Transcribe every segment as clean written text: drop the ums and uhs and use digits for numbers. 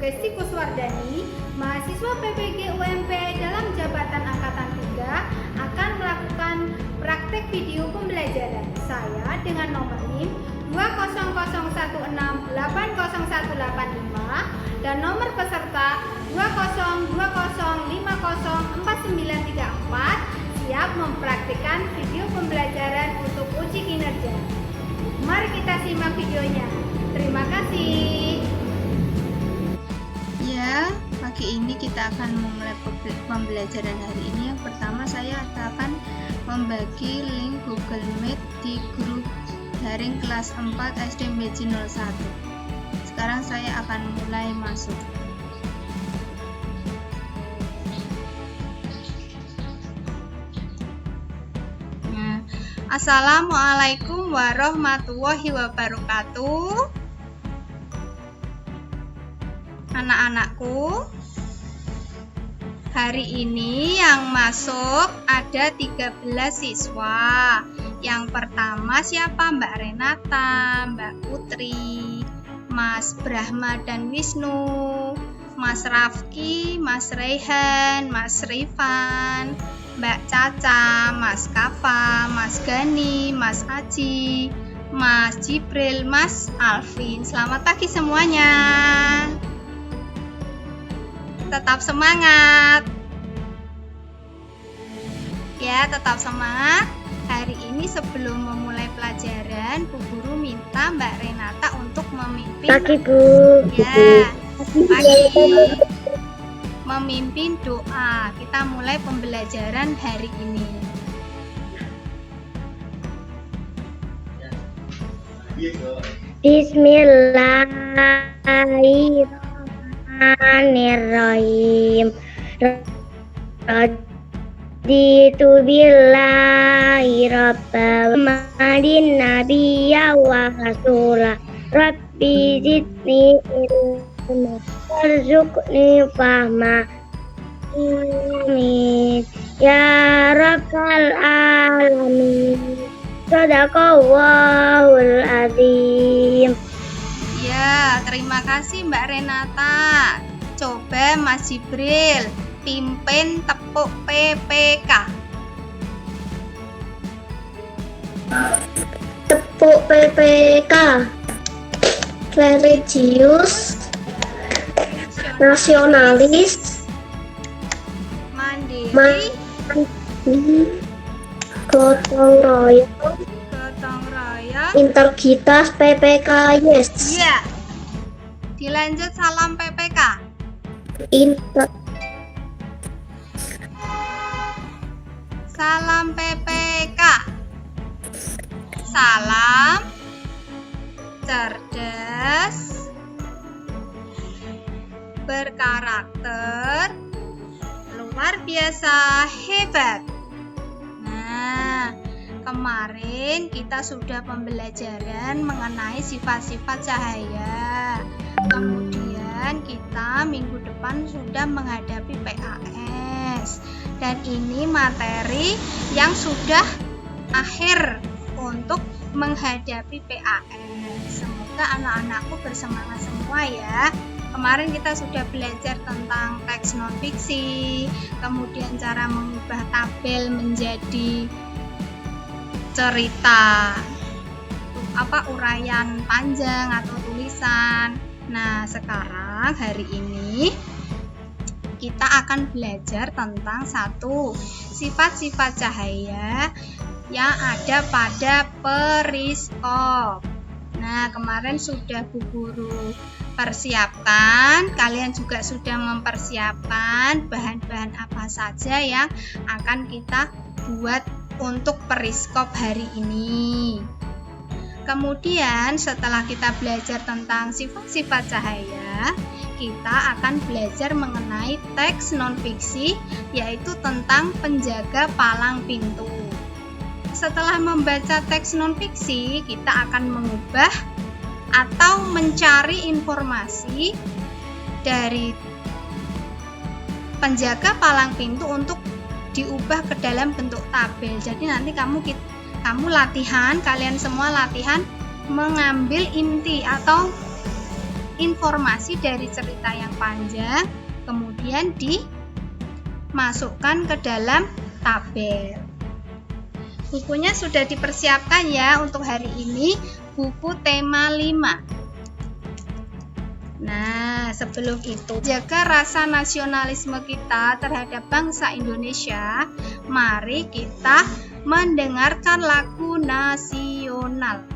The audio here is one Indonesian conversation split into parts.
Besti Kuswardani, mahasiswa PPG UMP dalam jabatan Angkatan 3 akan melakukan praktek video pembelajaran. Saya dengan nomor NIM 20016800185 dan nomor peserta 20205049934 siap mempraktikkan video pembelajaran untuk uji kinerja. Mari kita simak videonya. Terima kasih. Ya, pagi ini kita akan memulai pembelajaran hari ini. Yang pertama saya akan membagi link Google Meet di grup daring kelas 4 SD MBJ 01. Sekarang saya akan mulai masuk. Nah, Assalamualaikum warahmatullahi wabarakatuh. Anak-anakku, hari ini yang masuk ada 13 siswa. Yang pertama siapa? Mbak Renata, Mbak Putri, Mas Brahma dan Wisnu, Mas Rafki, Mas Rehan, Mas Rifan, Mbak Caca, Mas Kafa, Mas Gani, Mas Aji, Mas Jibril, Mas Alvin. Selamat pagi semuanya. Tetap semangat ya, tetap semangat. Hari ini sebelum memulai pelajaran, Bu Guru minta Mbak Renata untuk memimpin pagi Bu. Ya, pagi memimpin doa. Kita mulai pembelajaran hari ini. Bismillahirrahmanirrahim. Raditu billahi rabba wa madin nabiyya wa rasulah. Rabbi zidni ilma warzuqni fahma. Amin ya rabbal alamin. Shadaqallahul azim. Ya, terima kasih Mbak Renata. Coba Mas Jibril pimpin tepuk PPK. Tepuk PPK. Religius, nasionalis, Mandiri, gotong royong, gotong royong. integritas PPK. Yes. Iya. Dilanjut salam PPK. Salam PPK. Salam cerdas, berkarakter, luar biasa hebat. Nah, kemarin kita sudah pembelajaran mengenai sifat-sifat cahaya. Kemudian kita minggu depan sudah menghadapi PAS. Dan ini materi yang sudah akhir untuk menghadapi PAS. Semoga anak-anakku bersemangat semua ya. Kemarin kita sudah belajar tentang teks non fiksi, kemudian cara mengubah tabel menjadi cerita, uraian panjang atau tulisan. Nah, sekarang hari ini kita akan belajar tentang satu sifat-sifat cahaya yang ada pada periskop. Nah, kemarin sudah Bu Guru persiapkan, kalian juga sudah mempersiapkan bahan-bahan apa saja yang akan kita buat untuk periskop hari ini. Kemudian setelah kita belajar tentang sifat-sifat cahaya, kita akan belajar mengenai teks non-fiksi, yaitu tentang penjaga palang pintu. Setelah membaca teks non-fiksi, kita akan mengubah atau mencari informasi dari penjaga palang pintu untuk diubah ke dalam bentuk tabel. Jadi nanti kamu latihan, kalian semua latihan mengambil inti atau informasi dari cerita yang panjang, kemudian dimasukkan ke dalam tabel. Bukunya sudah dipersiapkan ya untuk hari ini, buku tema 5. Nah, sebelum itu, jaga rasa nasionalisme kita terhadap bangsa Indonesia. Mari kita mendengarkan lagu nasional.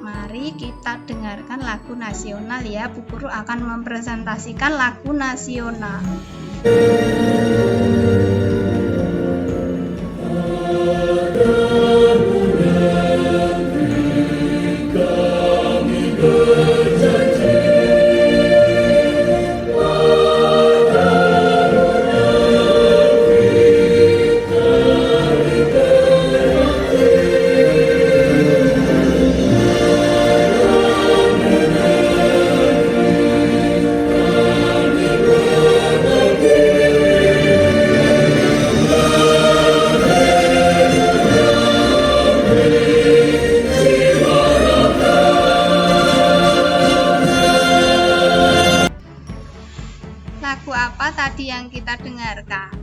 Mari kita dengarkan lagu nasional ya. Bu Guru akan mempresentasikan lagu nasional. Lagu apa tadi yang kita dengarkan?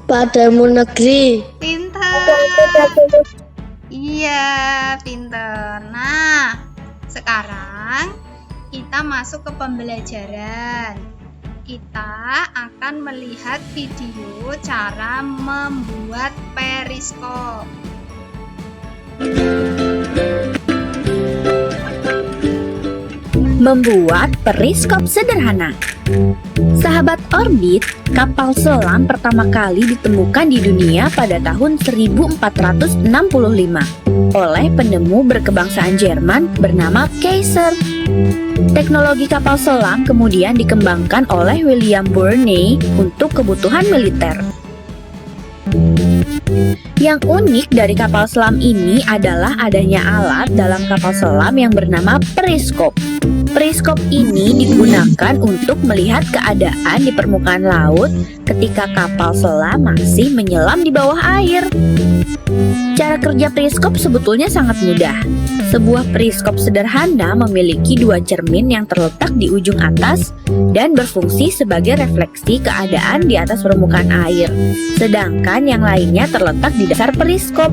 Padamu negeri. Pinter. Iya, pinter. Nah, sekarang kita masuk ke pembelajaran. Kita akan melihat video cara membuat periskop. Membuat periskop sederhana. Sahabat Orbit, kapal selam pertama kali ditemukan di dunia pada tahun 1465 oleh penemu berkebangsaan Jerman bernama Kaiser. Teknologi kapal selam kemudian dikembangkan oleh William Burney untuk kebutuhan militer. Yang unik dari kapal selam ini adalah adanya alat dalam kapal selam yang bernama periskop. Periskop ini digunakan untuk melihat keadaan di permukaan laut ketika kapal selam masih menyelam di bawah air. Cara kerja periskop sebetulnya sangat mudah. Sebuah periskop sederhana memiliki 2 cermin yang terletak di ujung atas dan berfungsi sebagai refleksi keadaan di atas permukaan air. Sedangkan yang lainnya terletak di dasar periskop.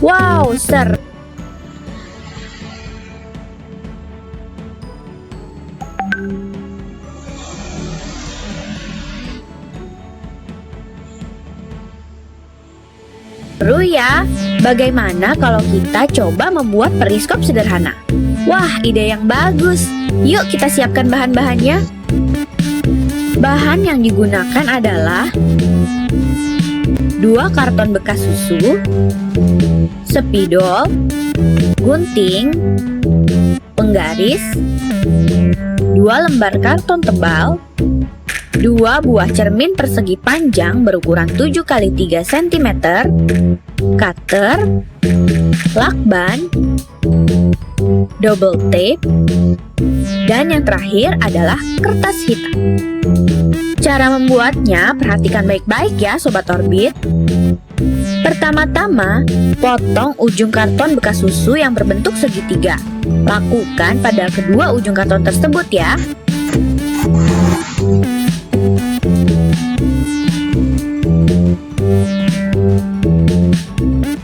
Wow, seru! Seru ya, bagaimana kalau kita coba membuat periskop sederhana? Wah, ide yang bagus. Yuk kita siapkan bahan-bahannya. Bahan yang digunakan adalah 2 karton bekas susu, spidol, gunting, penggaris, 2 lembar karton tebal, 2 buah cermin persegi panjang berukuran 7 x 3 cm, cutter, lakban, double tape, dan yang terakhir adalah kertas hitam. Cara membuatnya, perhatikan baik-baik ya Sobat Orbit. Pertama-tama, potong ujung karton bekas susu yang berbentuk segitiga. Lakukan pada kedua ujung karton tersebut ya.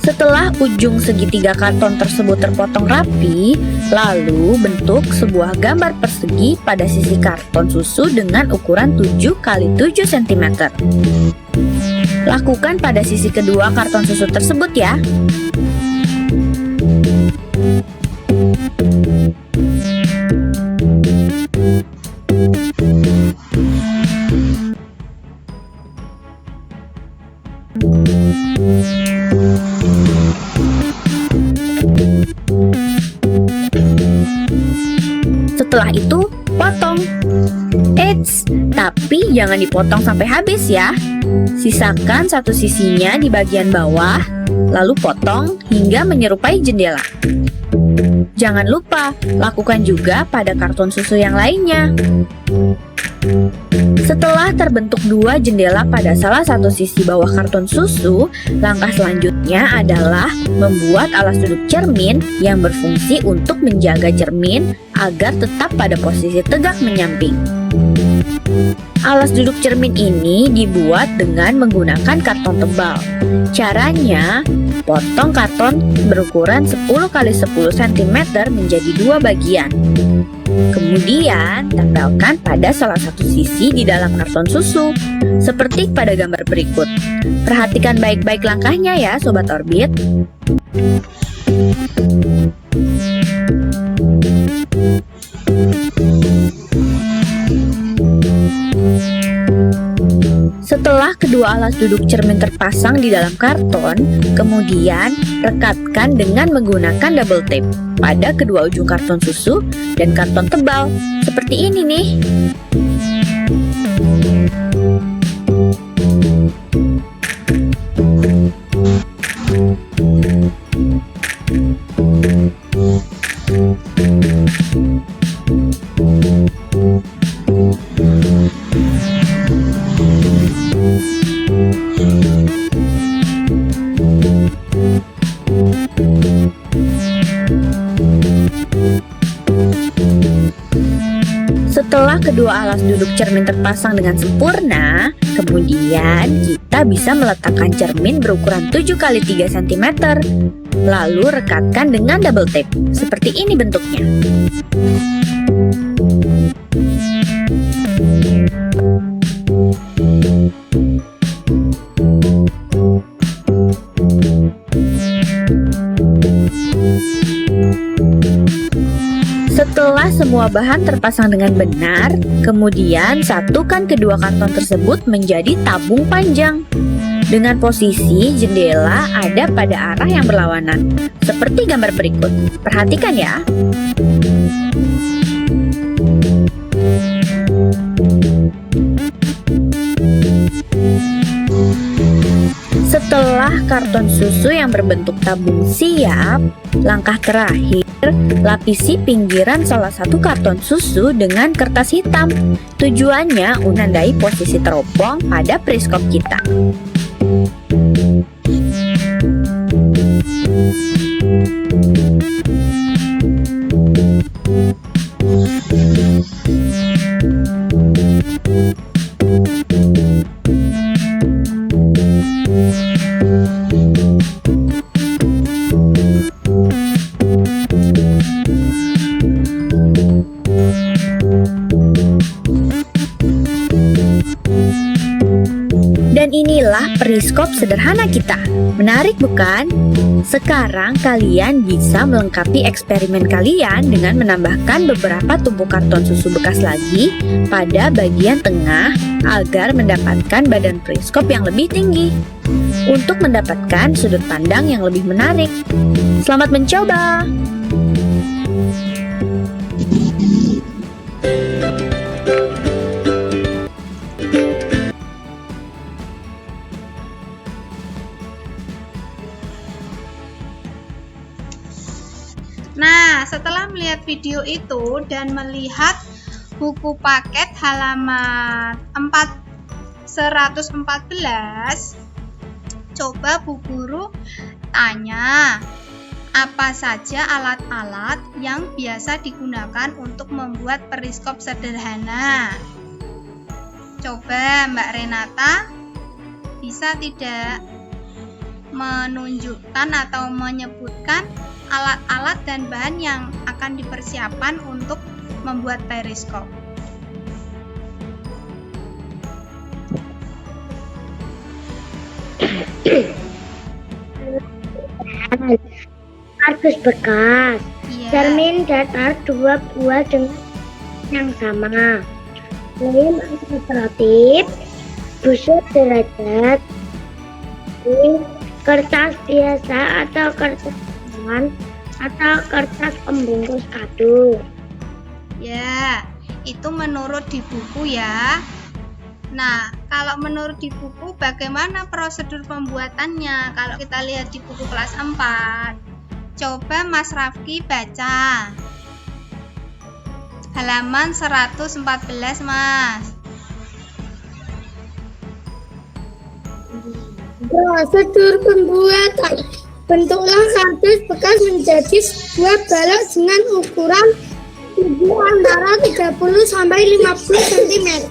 Setelah ujung segitiga karton tersebut terpotong rapi, lalu bentuk sebuah gambar persegi pada sisi karton susu dengan ukuran 7 x 7 cm. Lakukan pada sisi kedua karton susu tersebut ya. Setelah itu, potong. Eits, tapi jangan dipotong sampai habis ya. Sisakan satu sisinya di bagian bawah, lalu potong hingga menyerupai jendela. Jangan lupa, lakukan juga pada karton susu yang lainnya. Setelah terbentuk dua jendela pada salah satu sisi bawah karton susu, langkah selanjutnya adalah membuat alas duduk cermin yang berfungsi untuk menjaga cermin agar tetap pada posisi tegak menyamping. Alas duduk cermin ini dibuat dengan menggunakan karton tebal. Caranya, potong karton berukuran 10 x 10 cm menjadi dua bagian. Kemudian, tempelkan pada salah satu sisi di dalam karton susu, seperti pada gambar berikut. Perhatikan baik-baik langkahnya ya, Sobat Orbit. Setelah kedua alas duduk cermin terpasang di dalam karton, kemudian rekatkan dengan menggunakan double tape pada kedua ujung karton susu dan karton tebal, seperti ini nih. Setelah kedua alas duduk cermin terpasang dengan sempurna, kemudian kita bisa meletakkan cermin berukuran 7 x 3 cm. Lalu rekatkan dengan double tape. Seperti ini bentuknya. Setelah semua bahan terpasang dengan benar, kemudian satukan kedua karton tersebut menjadi tabung panjang. Dengan posisi jendela ada pada arah yang berlawanan, seperti gambar berikut. Perhatikan ya. Setelah karton susu yang berbentuk tabung siap, langkah terakhir, lapisi pinggiran salah satu karton susu dengan kertas hitam. Tujuannya menandai posisi teropong pada periskop kita. Dan inilah periskop sederhana kita. Menarik bukan? Sekarang kalian bisa melengkapi eksperimen kalian dengan menambahkan beberapa tumpuk karton susu bekas lagi pada bagian tengah agar mendapatkan badan periskop yang lebih tinggi untuk mendapatkan sudut pandang yang lebih menarik. Selamat mencoba! Nah, setelah melihat video itu dan melihat buku paket halaman 114, coba Bu Guru tanya, apa saja alat-alat yang biasa digunakan untuk membuat periskop sederhana? Coba Mbak Renata bisa tidak menunjukkan atau menyebutkan alat-alat dan bahan yang akan dipersiapkan untuk membuat periskop. Kardus bekas, Iya. cermin datar 2 buah dengan yang sama, lem ilustratif, busur derajat, kertas biasa atau kertas atau kertas pembungkus kado. Ya, itu menurut di buku ya. Nah, kalau menurut di buku bagaimana prosedur pembuatannya? Kalau kita lihat di buku kelas 4, coba Mas Rafki baca halaman 114, Mas. Prosedur pembuatan. Bentuklah kardus bekas menjadi sebuah balok dengan ukuran tubuh antara 30 sampai 50 cm,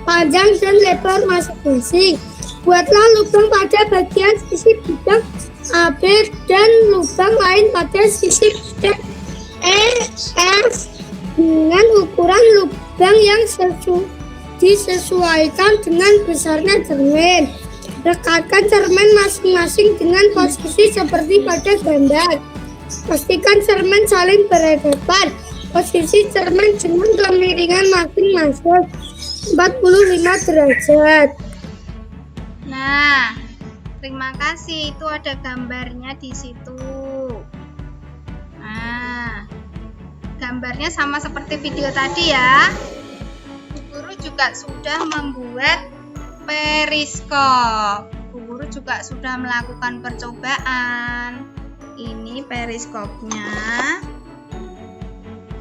panjang dan lebar masing-masing. Buatlah lubang pada bagian sisi bidang AB dan lubang lain pada sisi bidang EF dengan ukuran lubang yang disesuaikan dengan besarnya cermin. Rekatkan cermin masing-masing dengan posisi seperti pada gambar. Pastikan cermin saling berhadapan. Posisi cermin dengan kemiringan masing-masing 45 derajat. Nah, terima kasih. Itu ada gambarnya di situ. Nah, gambarnya sama seperti video tadi ya. Bu Guru juga sudah membuat periskop. Bu Guru juga sudah melakukan percobaan. Ini periskopnya.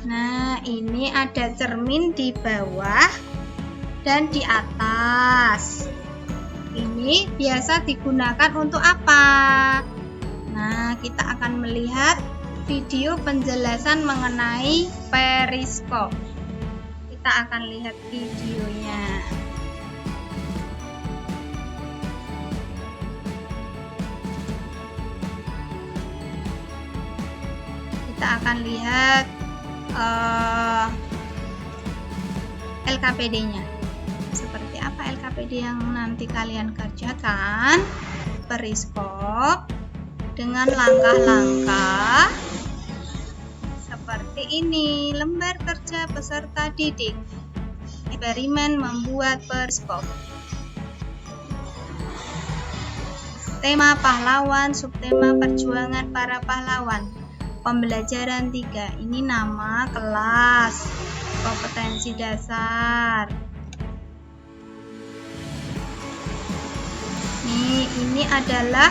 Nah, ini ada cermin di bawah dan di atas. Ini biasa digunakan untuk apa? Nah, kita akan melihat video penjelasan mengenai periskop. Kita akan lihat videonya. Kita akan lihat LKPD-nya. Seperti apa LKPD yang nanti kalian kerjakan? Periskop dengan langkah-langkah seperti ini. Lembar kerja peserta didik. Eksperimen membuat periskop. Tema pahlawan, subtema perjuangan para pahlawan. Pembelajaran 3. Ini nama kelas. Kompetensi dasar. Ini adalah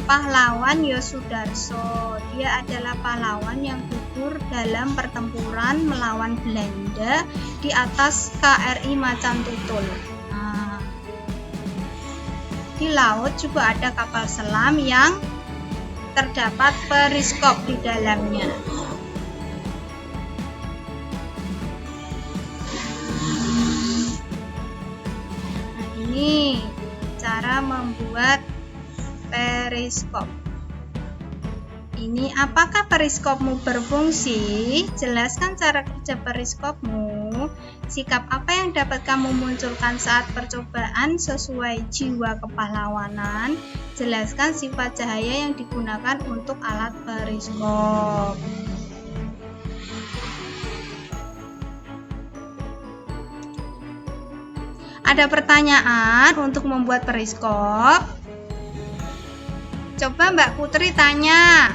pahlawan Yosudarso. Dia adalah pahlawan yang gugur dalam pertempuran melawan Belanda di atas KRI Macan Tutul. Nah, di laut juga ada kapal selam yang terdapat periskop di dalamnya. Nah, ini cara membuat periskop. Ini apakah periskopmu berfungsi? Jelaskan cara kerja periskopmu. Sikap apa yang dapat kamu munculkan saat percobaan sesuai jiwa kepahlawanan? Jelaskan sifat cahaya yang digunakan untuk alat periskop. Ada pertanyaan untuk membuat periskop? Coba Mbak Putri tanya.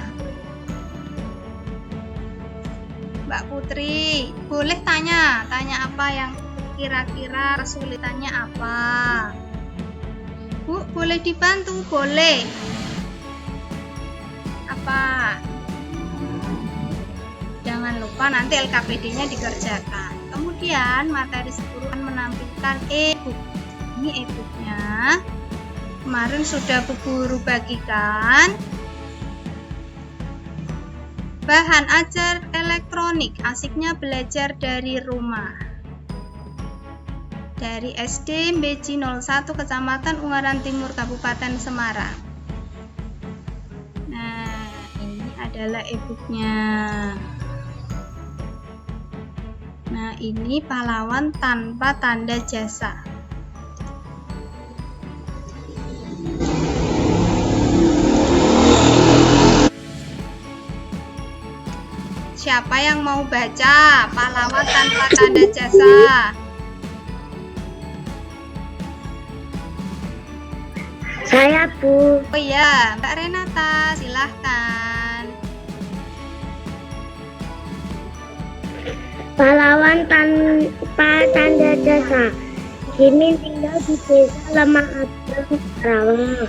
Mbak Putri, boleh tanya apa yang kira-kira kesulitannya apa? Bu, boleh dibantu? Boleh. Apa? Jangan lupa nanti LKPD-nya dikerjakan. Kemudian materi guru menampilkan e-book. Ini e-booknya. Kemarin sudah Bu Guru bagikan. Bahan ajar elektronik, asiknya belajar dari rumah. Dari SD Beji 01 Kecamatan Ungaran Timur Kabupaten Semarang. Nah, ini adalah e-booknya. Nah, ini pahlawan tanpa tanda jasa. Siapa yang mau baca pahlawan tanpa tanda jasa? Saya, Bu. Oh iya, Mbak Renata, silahkan. Pahlawan tanpa tanda jasa. Kini tinggal di desa Lemah Abang, Karawang.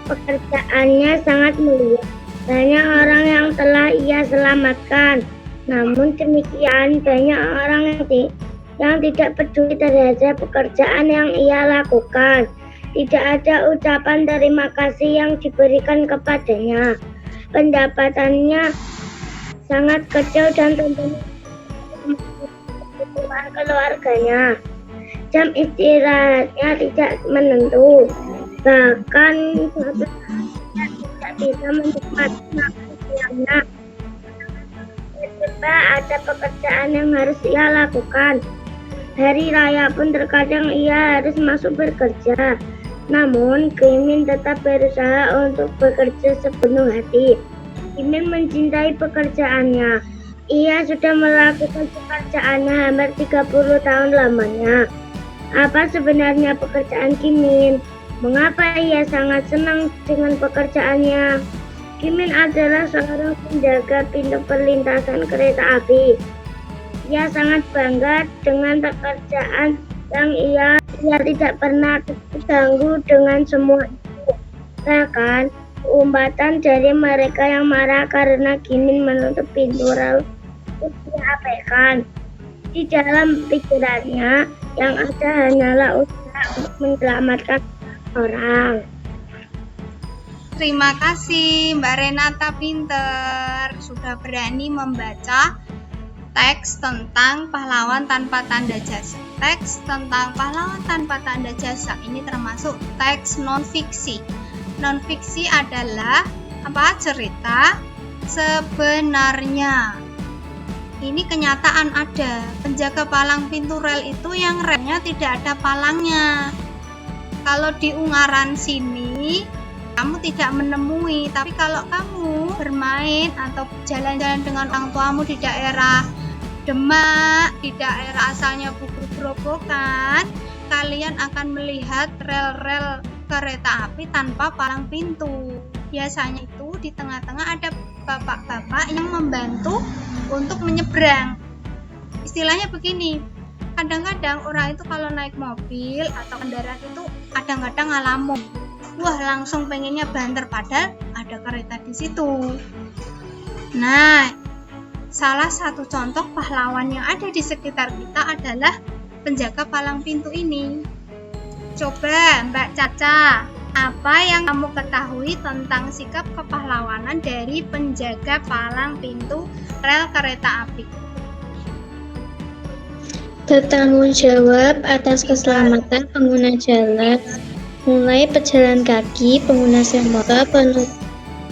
Pekerjaannya sangat mulia. Banyak orang yang telah ia selamatkan. Namun demikian banyak orang yang tidak peduli terhadap pekerjaan yang ia lakukan. tidak ada ucapan terima kasih yang diberikan kepadanya. Pendapatannya sangat kecil dan tentunya kebutuhan keluarganya. Jam istirahatnya tidak menentu, bahkan suatu saat tidak bisa menikmati makan siangnya. Tiba ada pekerjaan yang harus ia lakukan. Hari raya pun terkadang ia harus masuk bekerja. Namun, Kimin tetap berusaha untuk bekerja sepenuh hati. Kimin mencintai pekerjaannya. Ia sudah melakukan pekerjaannya hampir 30 tahun lamanya. Apa sebenarnya pekerjaan Kimin? Mengapa ia sangat senang dengan pekerjaannya? Kimin adalah seorang penjaga pintu perlintasan kereta api. Ia sangat bangga dengan pekerjaan yang ia tidak pernah terganggu dengan semua itu. Bahkan, umpatan dari mereka yang marah karena Kimin menutup pintu rel diabaikan. Di dalam pikirannya, yang ada hanyalah usaha untuk menyelamatkan orang. Terima kasih Mbak Renata, pinter. Sudah berani membaca teks tentang pahlawan tanpa tanda jasa. Teks tentang pahlawan tanpa tanda jasa ini termasuk teks non-fiksi. Non-fiksi adalah cerita sebenarnya. Ini kenyataan ada. Penjaga palang pintu rel itu yang relnya tidak ada palangnya. Kalau di Ungaran sini kamu tidak menemui, tapi kalau kamu bermain atau jalan-jalan dengan orang tuamu di daerah Demak, di daerah asalnya Grobogan, kalian akan melihat rel-rel kereta api tanpa palang pintu. Biasanya itu di tengah-tengah ada bapak-bapak yang membantu untuk menyeberang. Istilahnya begini, kadang-kadang orang itu kalau naik mobil atau kendaraan itu kadang-kadang ngalamun. Wah, langsung pengennya banter, padahal ada kereta di situ. Nah, salah satu contoh pahlawan yang ada di sekitar kita adalah penjaga palang pintu ini. Coba Mbak Caca, apa yang kamu ketahui tentang sikap kepahlawanan dari penjaga palang pintu rel kereta api? Bertanggung jawab atas keselamatan pengguna jalan, mulai pejalan kaki, pengguna semoga, mobil,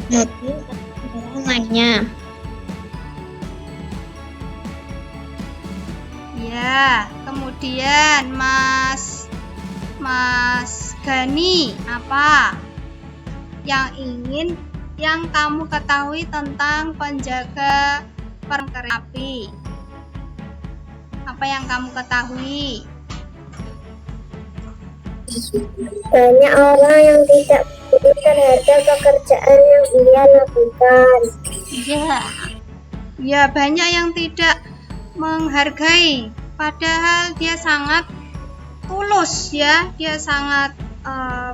dan kendaraan lainnya. Ya, kemudian Mas Gani, apa yang kamu ketahui tentang penjaga palang kereta api? Apa yang kamu ketahui? Banyak orang yang tidak peduli terhadap pekerjaan yang ia lakukan. Ya, banyak yang tidak menghargai, padahal dia sangat tulus ya, dia sangat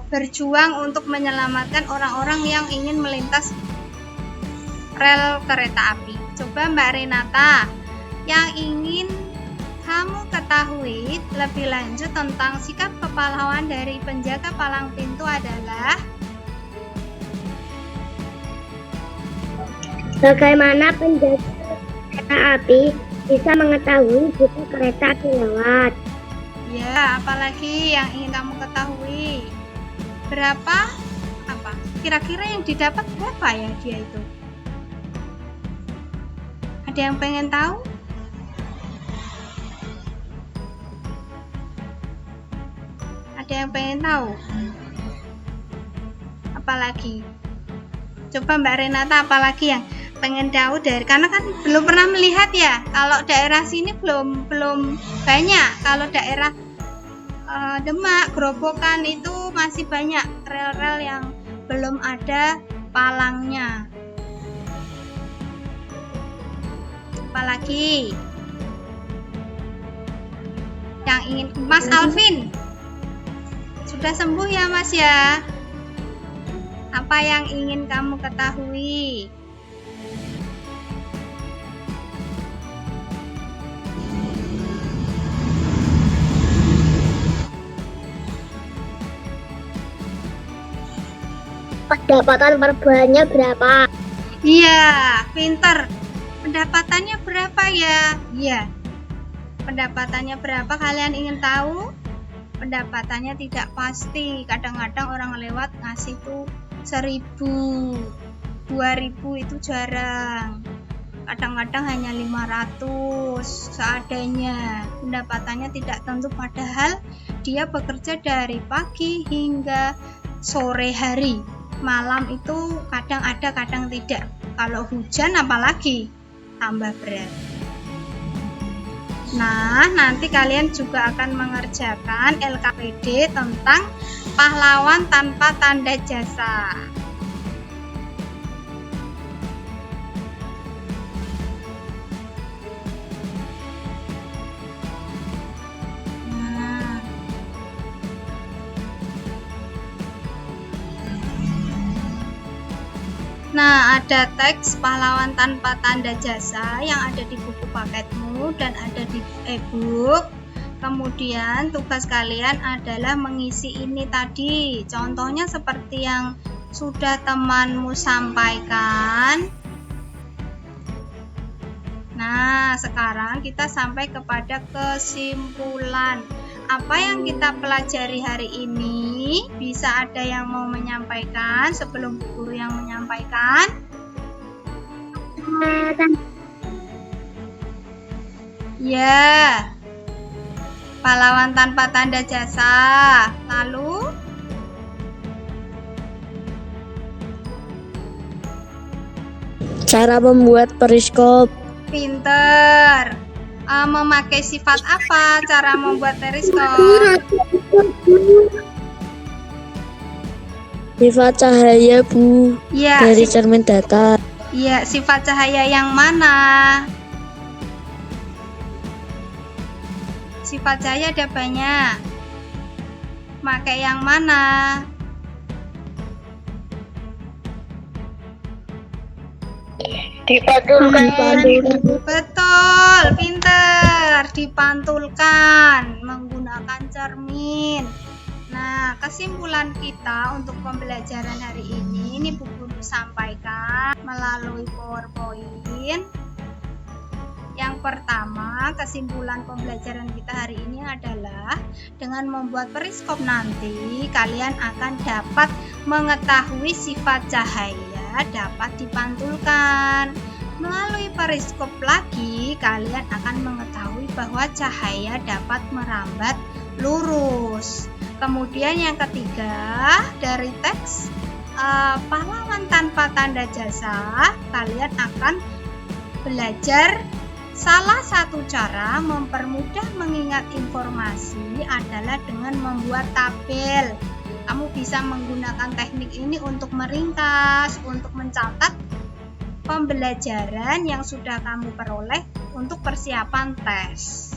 berjuang untuk menyelamatkan orang-orang yang ingin melintas rel kereta api. Coba Mbak Renata, yang ingin kamu ketahui lebih lanjut tentang sikap kepahlawan dari penjaga palang pintu adalah Bagaimana penjaga kereta api bisa mengetahui jika kereta api lewat? ya, apalagi yang ingin kamu ketahui? Berapa? Apa? Kira-kira yang didapat berapa ya dia itu? Ada yang pengen tahu? Ada yang pengen tahu? Apalagi? Coba Mbak Renata, apalagi yang pengen tahu dari, karena kan belum pernah melihat ya. Kalau daerah sini belum banyak. Kalau daerah Demak, Grobogan itu masih banyak rel-rel yang belum ada palangnya. Apalagi yang ingin Mas Alvin? Sudah sembuh ya Mas ya? Apa yang ingin kamu ketahui? pendapatan per bulannya berapa? Iya, pinter. Pendapatannya berapa ya? Iya. Pendapatannya berapa kalian ingin tahu? Pendapatannya tidak pasti. Kadang-kadang orang lewat ngasih tuh 1.000, 2.000 itu jarang. Kadang-kadang hanya 500 seadanya. Pendapatannya tidak tentu padahal dia bekerja dari pagi hingga sore hari. Malam itu kadang ada, kadang tidak. Kalau hujan apalagi tambah berat. Nah, nanti kalian juga akan mengerjakan LKPD tentang pahlawan tanpa tanda jasa. Nah, ada teks pahlawan tanpa tanda jasa yang ada di buku paketmu dan ada di e-book. Kemudian tugas kalian adalah mengisi ini tadi. Contohnya seperti yang sudah temanmu sampaikan. Nah, sekarang kita sampai kepada kesimpulan. Apa yang kita pelajari hari ini? Bisa ada yang mau menyampaikan sebelum guru yang menyampaikan? Ya, pahlawan tanpa tanda jasa. Lalu? Cara membuat periskop. Pinter. Memakai sifat apa cara membuat periskop? Sifat cahaya, Bu, Ya, dari cermin datar. ya, sifat cahaya yang mana? Sifat cahaya ada banyak. Pakai yang mana? Dipantulkan. Betul, pinter. Dipantulkan menggunakan cermin. Nah, kesimpulan kita untuk pembelajaran hari ini Bu Guru sampaikan melalui PowerPoint. Yang pertama, kesimpulan pembelajaran kita hari ini adalah dengan membuat periskop nanti kalian akan dapat mengetahui sifat cahaya dapat dipantulkan. Melalui periskop lagi kalian akan mengetahui bahwa cahaya dapat merambat lurus. Kemudian yang ketiga, dari teks pahlawan tanpa tanda jasa, kalian akan belajar salah satu cara mempermudah mengingat informasi adalah dengan membuat tabel. Kamu bisa menggunakan teknik ini untuk meringkas, untuk mencatat pembelajaran yang sudah kamu peroleh untuk persiapan tes.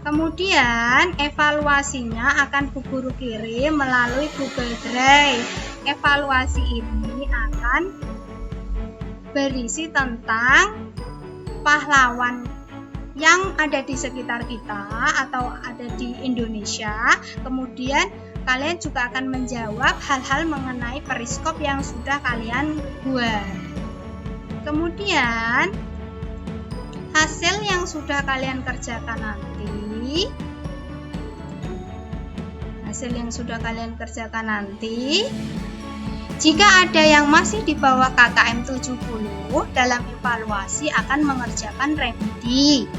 Kemudian evaluasinya akan Bu Guru kirim melalui Google Drive. Evaluasi ini akan berisi tentang pahlawan yang ada di sekitar kita atau ada di Indonesia. Kemudian kalian juga akan menjawab hal-hal mengenai periskop yang sudah kalian buat. Kemudian hasil yang sudah kalian kerjakan nanti, jika ada yang masih di bawah KKM 70 dalam evaluasi akan mengerjakan remedi.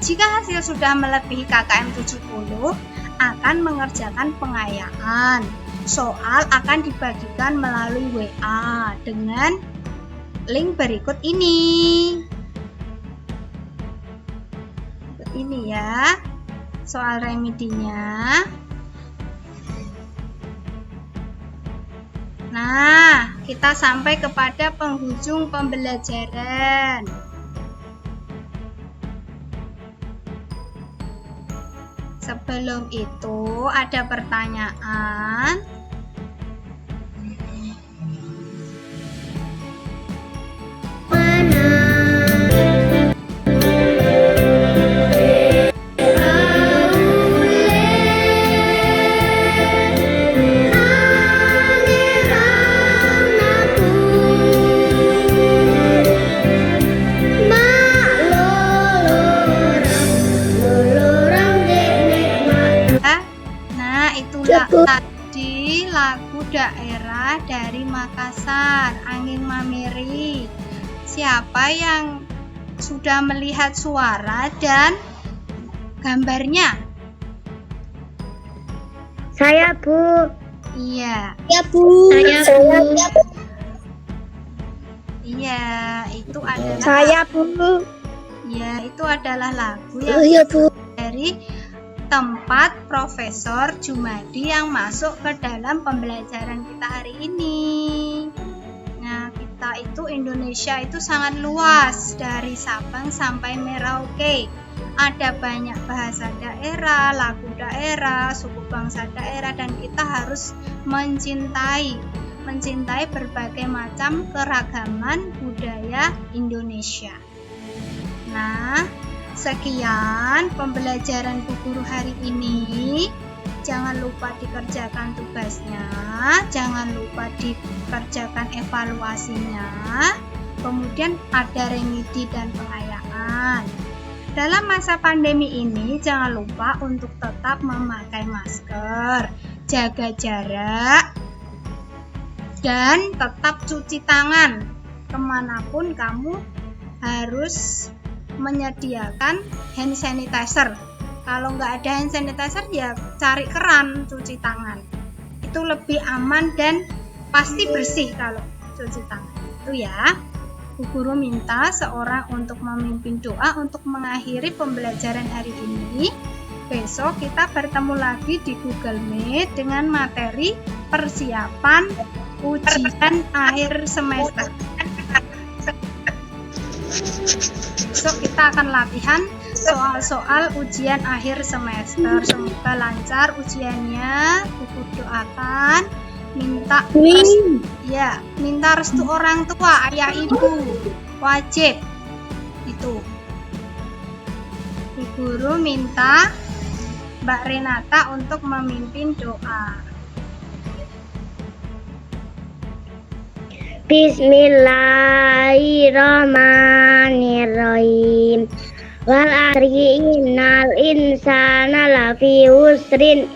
Jika hasil sudah melebihi KKM 70 akan mengerjakan pengayaan. Soal akan dibagikan melalui WA dengan link berikut ini. Ini ya, soal remedinya. Nah, kita sampai kepada penghujung pembelajaran. Sebelum itu ada pertanyaan. Siapa yang sudah melihat suara dan gambarnya? Saya, Bu. Iya, Ya, Bu. Saya, Bu. iya, itu adalah Saya, Bu. ya, itu adalah lagu yang Oh, ya, Bu. dari tempat Profesor Jumadi yang masuk ke dalam pembelajaran kita hari ini. Nah, kita itu Indonesia itu sangat luas dari Sabang sampai Merauke. Ada banyak bahasa daerah, lagu daerah, suku bangsa daerah, dan kita harus mencintai berbagai macam keragaman budaya Indonesia. Nah, sekian pembelajaran Bu Guru hari ini. Jangan lupa dikerjakan tugasnya, jangan lupa dikerjakan evaluasinya. Kemudian ada remedi dan pengayaan. Dalam masa pandemi ini, jangan lupa untuk tetap memakai masker, jaga jarak, dan tetap cuci tangan. Kemanapun kamu harus menyediakan hand sanitizer. Kalau nggak ada hand sanitizer, ya cari keran cuci tangan. Itu lebih aman dan pasti bersih kalau cuci tangan. Itu ya. Bu Guru minta seorang untuk memimpin doa untuk mengakhiri pembelajaran hari ini. Besok kita bertemu lagi di Google Meet dengan materi persiapan ujian akhir semester. Besok kita akan latihan soal-soal ujian akhir semester. Semoga lancar ujiannya. Bu Guru doakan. Minta restu orang tua, ayah ibu, wajib itu. Bu Guru minta Mbak Renata untuk memimpin doa. Bismillahirrahmanirrahim. Wal asri innal insana lafi husrin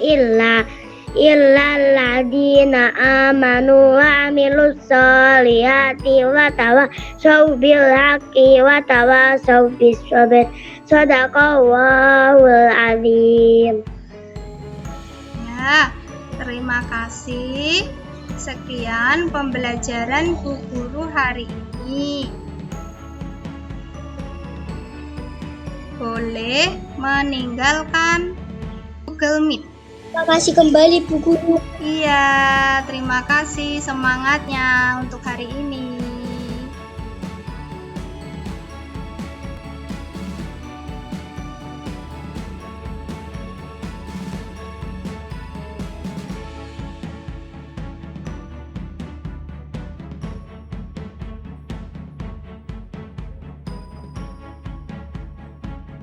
illal ladina amanu wa amilus solihati wa tawassaw bil haqqi wa tawassaw bis sabr. Shadaqallahul azim. Ya, terima kasih. Sekian pembelajaran Bu Guru hari ini. Boleh meninggalkan Google Meet. Terima kasih kembali Bu Guru. Iya, terima kasih semangatnya untuk hari ini.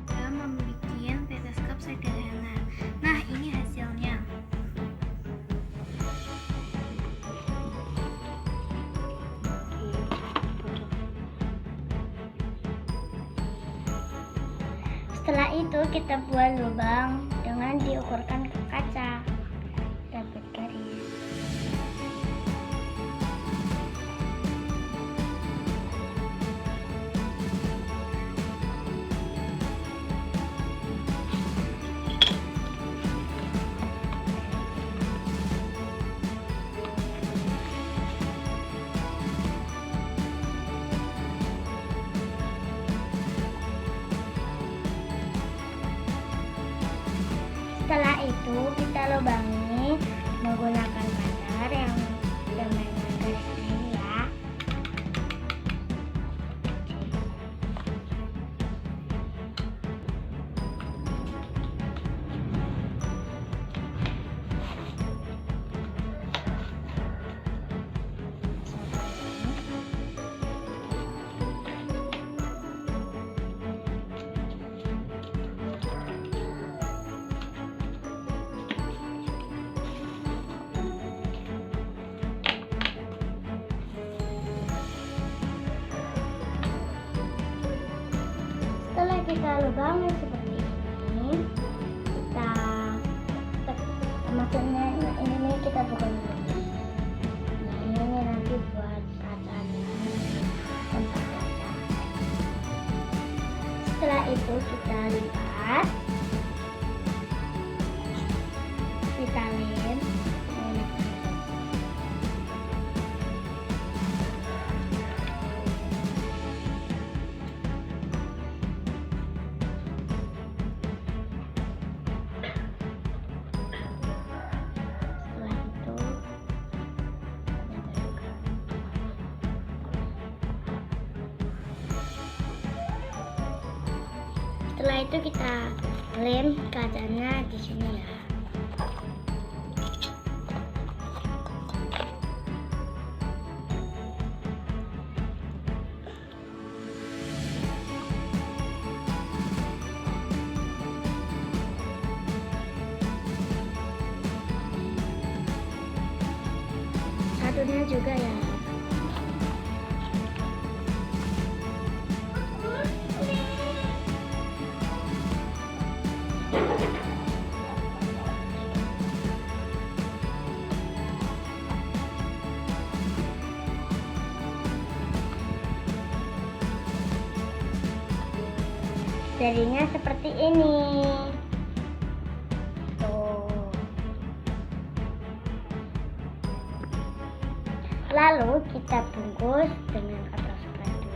Saya memiliki teleskop sederhana. Nah, ini hasilnya. Setelah itu kita buat lubang dengan diukurkan ke kaca. Dapat garis. Setelah itu kita lubangi menggunakan cutter yang bermain garis ini ya. Setelah kita lubangi seperti ini, kita maksudnya ini kita bukan dulu. Nah, ini nanti buat kacanya tempat kaca. Setelah itu kita lipat, kita lem. Setelah itu kita lem kacanya di sini ya. Satunya juga ya. Jadinya seperti ini. Tuh. Lalu kita bungkus dengan kertas kado.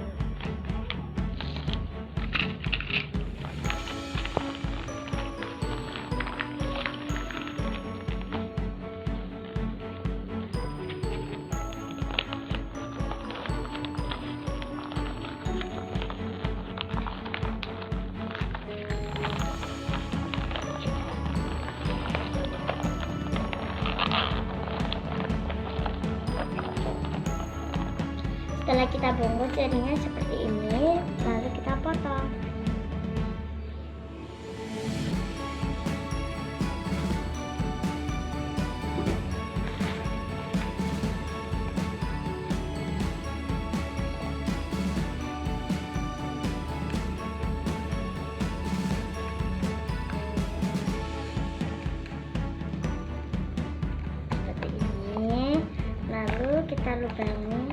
Setelah kita bungkus jadinya seperti ini, lalu kita potong. Seperti ini, lalu kita lubangi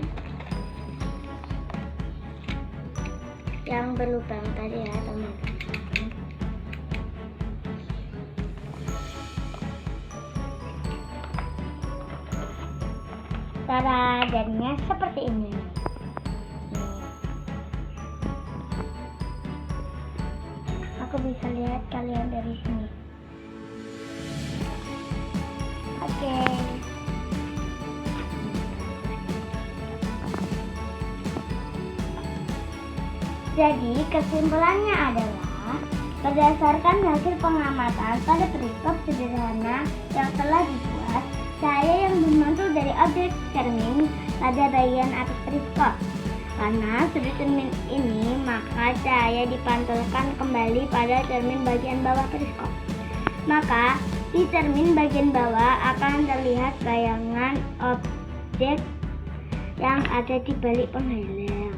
yang berlubang tadi ya teman-teman. Tada, jadinya seperti ini. Aku bisa lihat kalian dari sini. Oke. Jadi kesimpulannya adalah berdasarkan hasil pengamatan pada periskop sederhana yang telah dibuat, cahaya yang memantul dari objek cermin pada bagian atas periskop. Karena sudut cermin ini, maka cahaya dipantulkan kembali pada cermin bagian bawah periskop. Maka di cermin bagian bawah akan terlihat bayangan objek yang ada di balik penghalang.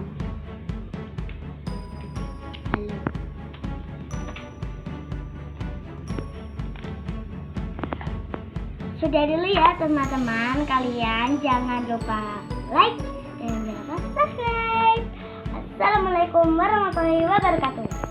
Sudah dulu ya teman-teman, kalian jangan lupa like dan jangan lupa subscribe. Assalamualaikum warahmatullahi wabarakatuh.